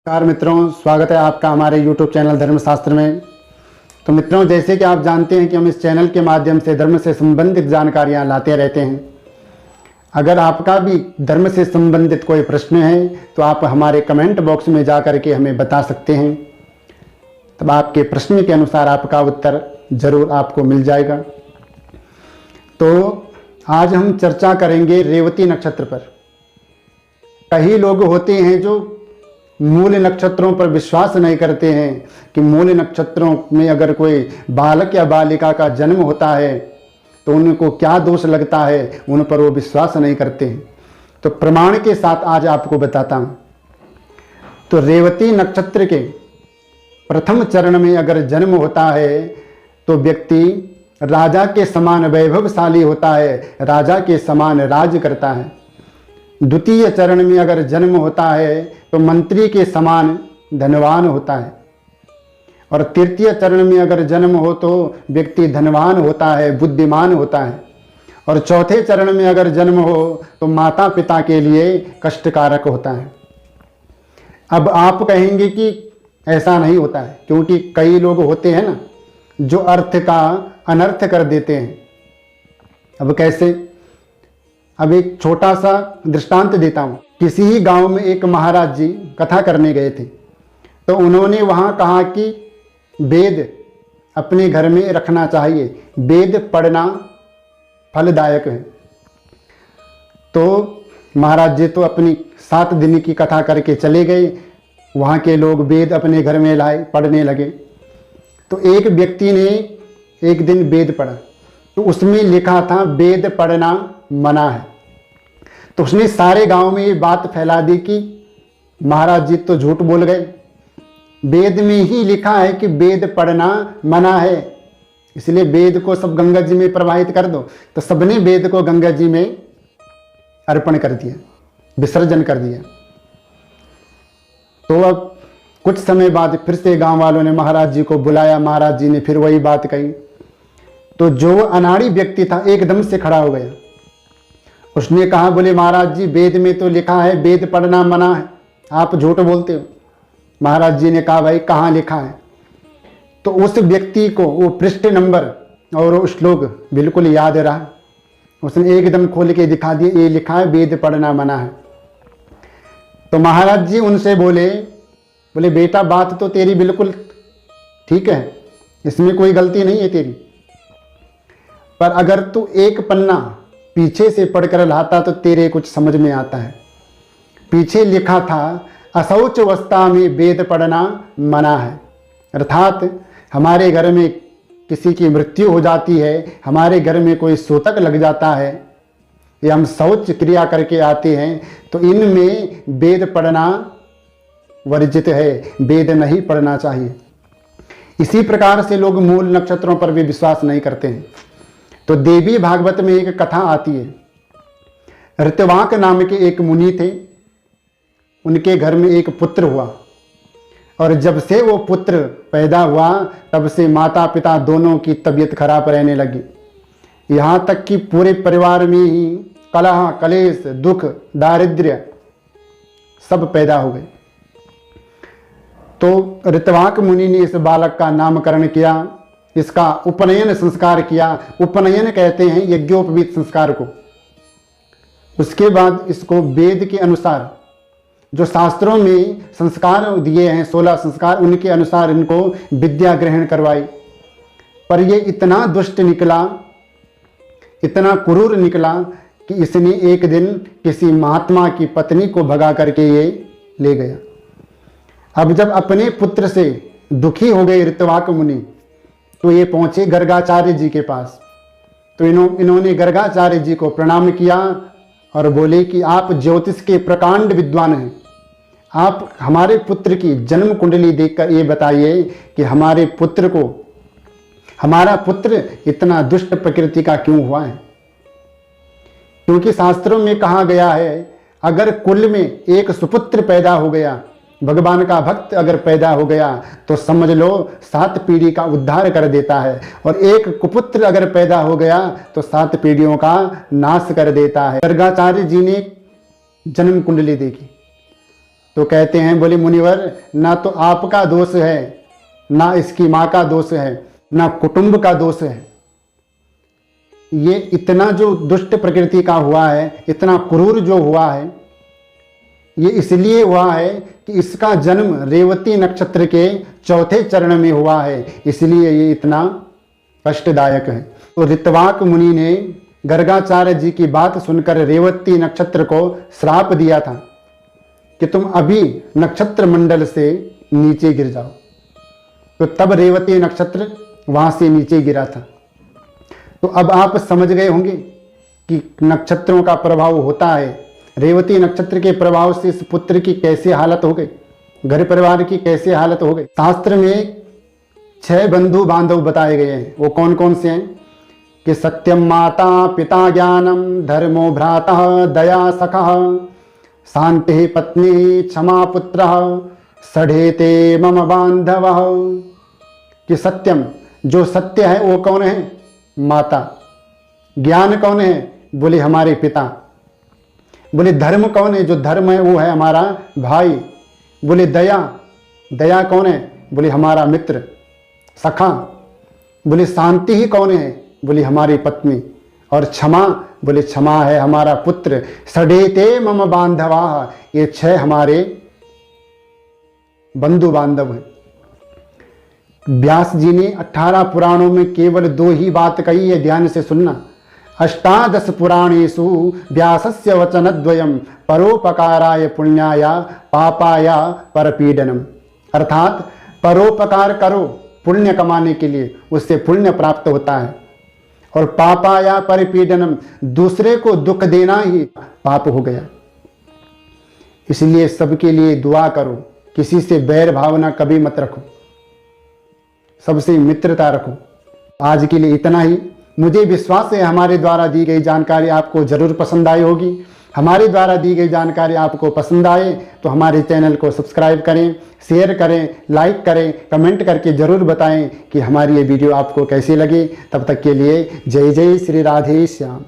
नमस्कार मित्रों, स्वागत है आपका हमारे YouTube चैनल धर्मशास्त्र में। तो मित्रों, जैसे कि आप जानते हैं कि हम इस चैनल के माध्यम से धर्म से संबंधित जानकारियां लाते रहते हैं। अगर आपका भी धर्म से संबंधित कोई प्रश्न है तो आप हमारे कमेंट बॉक्स में जा कर के हमें बता सकते हैं। तब आपके प्रश्न के अनुसार आपका उत्तर जरूर आपको मिल जाएगा। तो आज हम चर्चा करेंगे रेवती नक्षत्र पर। कई लोग होते हैं जो मूल नक्षत्रों पर विश्वास नहीं करते हैं कि मूल नक्षत्रों में अगर कोई बालक या बालिका का जन्म होता है तो उनको क्या दोष लगता है, उन पर वो विश्वास नहीं करते हैं। तो प्रमाण के साथ आज आपको बताता हूं। तो रेवती नक्षत्र के प्रथम चरण में अगर जन्म होता है तो व्यक्ति राजा के समान वैभवशाली होता है, राजा के समान राज करता है। द्वितीय चरण में अगर जन्म होता है तो मंत्री के समान धनवान होता है। और तृतीय चरण में अगर जन्म हो तो व्यक्ति धनवान होता है, बुद्धिमान होता है। और चौथे चरण में अगर जन्म हो तो माता पिता के लिए कष्टकारक होता है। अब आप कहेंगे कि ऐसा नहीं होता है, क्योंकि कई लोग होते हैं ना जो अर्थ का अनर्थ कर देते हैं। अब कैसे? अब एक छोटा सा दृष्टांत देता हूं। किसी ही गांव में एक महाराज जी कथा करने गए थे, तो उन्होंने वहां कहा कि वेद अपने घर में रखना चाहिए, वेद पढ़ना फलदायक है। तो महाराज जी तो अपनी 7 दिन की कथा करके चले गए। वहां के लोग वेद अपने घर में लाए, पढ़ने लगे। तो एक व्यक्ति ने एक दिन वेद पढ़ा, तो उसमें लिखा था वेद पढ़ना मना है। तो उसने सारे गांव में ये बात फैला दी कि महाराज जी तो झूठ बोल गए, वेद में ही लिखा है कि वेद पढ़ना मना है, इसलिए वेद को सब गंगा जी में प्रवाहित कर दो। तो सबने वेद को गंगा जी में अर्पण कर दिया, विसर्जन कर दिया। तो अब कुछ समय बाद फिर से गांव वालों ने महाराज जी को बुलाया। महाराज जी ने फिर वही बात कही। तो जो अनाड़ी व्यक्ति था एकदम से खड़ा हो गया। उसने कहा, बोले महाराज जी वेद में तो लिखा है वेद पढ़ना मना है, आप झूठ बोलते हो। महाराज जी ने कहा, भाई कहाँ लिखा है? तो उस व्यक्ति को वो पृष्ठ नंबर और वो श्लोक बिल्कुल याद रहा। उसने एकदम खोल के दिखा दिया, ये लिखा है वेद पढ़ना मना है। तो महाराज जी उनसे बोले बेटा बात तो तेरी बिल्कुल ठीक है, इसमें कोई गलती नहीं है तेरी, पर अगर तू एक पन्ना पीछे से पढ़कर लाता तो तेरे कुछ समझ में आता है। पीछे लिखा था अशौच अवस्था में वेद पढ़ना मना है। अर्थात हमारे घर में किसी की मृत्यु हो जाती है, हमारे घर में कोई सूतक लग जाता है या हम शौच क्रिया करके आते हैं, तो इनमें वेद पढ़ना वर्जित है, वेद नहीं पढ़ना चाहिए। इसी प्रकार से लोग मूल नक्षत्रों पर भी विश्वास नहीं करते हैं। तो देवी भागवत में एक कथा आती है। ऋतवाक नाम के एक मुनि थे, उनके घर में एक पुत्र हुआ। और जब से वो पुत्र पैदा हुआ तब से माता पिता दोनों की तबीयत खराब रहने लगी। यहाँ तक कि पूरे परिवार में ही कलह, कलेश, दुख, दारिद्र्य सब पैदा हो गए। तो ऋतवाक मुनि ने इस बालक का नामकरण किया, इसका उपनयन संस्कार किया। उपनयन कहते हैं यज्ञोपवीत संस्कार को। उसके बाद इसको वेद के अनुसार जो शास्त्रों में संस्कार दिए हैं 16 संस्कार, उनके अनुसार इनको विद्या ग्रहण करवाई। पर ये इतना दुष्ट निकला, इतना क्रूर निकला कि इसने एक दिन किसी महात्मा की पत्नी को भगा करके ये ले गया। अब जब अपने पुत्र से दुखी हो गए ऋतवाक मुनि, तो ये पहुंचे गर्गाचार्य जी के पास। तो इन्होंने गर्गाचार्य जी को प्रणाम किया और बोले कि आप ज्योतिष के प्रकांड विद्वान हैं, आप हमारे पुत्र की जन्म कुंडली देखकर ये बताइए कि हमारा पुत्र इतना दुष्ट प्रकृति का क्यों हुआ है। क्योंकि शास्त्रों में कहा गया है अगर कुल में एक सुपुत्र पैदा हो गया, भगवान का भक्त अगर पैदा हो गया तो समझ लो 7 पीढ़ी का उद्धार कर देता है, और एक कुपुत्र अगर पैदा हो गया तो 7 पीढ़ियों का नाश कर देता है। गर्गाचार्य जी ने जन्म कुंडली देखी तो कहते हैं, बोले मुनिवर, ना तो आपका दोष है, ना इसकी माँ का दोष है, ना कुटुंब का दोष है। ये इतना जो दुष्ट प्रकृति का हुआ है, इतना क्रूर जो हुआ है, ये इसलिए हुआ है कि इसका जन्म रेवती नक्षत्र के चौथे चरण में हुआ है, इसलिए ये इतना कष्टदायक है। तो ऋत्वाक मुनि ने गर्गाचार्य जी की बात सुनकर रेवती नक्षत्र को श्राप दिया था कि तुम अभी नक्षत्र मंडल से नीचे गिर जाओ। तो तब रेवती नक्षत्र वहां से नीचे गिरा था। तो अब आप समझ गए होंगे कि नक्षत्रों का प्रभाव होता है। रेवती नक्षत्र के प्रभाव से इस पुत्र की कैसी हालत हो गई, घर परिवार की कैसी हालत हो गई। शास्त्र में 6 बंधु बांधव बताए गए हैं। वो कौन कौन से हैं कि सत्यम माता पिता ज्ञानम धर्मो भ्राता दया सखा शांति पत्नी क्षमा पुत्र सढ़ेते मम बांधव। कि सत्यम, जो सत्य है वो कौन है? माता। ज्ञान कौन है? बोले हमारे पिता। बोले धर्म कौन है? जो धर्म है वो है हमारा भाई। बोले दया, दया कौन है? बोले हमारा मित्र सखा। बोले शांति ही कौन है? बोले हमारी पत्नी। और क्षमा, बोले क्षमा है हमारा पुत्र। सडेते मम बांधवा, ये 6 हमारे बंधु बांधव हैं। व्यास जी ने 18 पुराणों में केवल 2 ही बात कही है, ध्यान से सुनना। 18 पुराणेषु व्यासस्य वचनद्वयम् परोपकाराय पुण्याय पापाय परपीडनम। अर्थात परोपकार करो पुण्य कमाने के लिए, उससे पुण्य प्राप्त होता है। और पापाया परिपीडनम, दूसरे को दुख देना ही पाप हो गया। इसलिए सबके लिए दुआ करो, किसी से बैर भावना कभी मत रखो, सबसे मित्रता रखो। आज के लिए इतना ही। मुझे विश्वास है हमारे द्वारा दी गई जानकारी आपको जरूर पसंद आई होगी। हमारे द्वारा दी गई जानकारी आपको पसंद आए तो हमारे चैनल को सब्सक्राइब करें, शेयर करें, लाइक करें, कमेंट करके ज़रूर बताएं कि हमारी ये वीडियो आपको कैसी लगी। तब तक के लिए जय जय श्री राधे श्याम।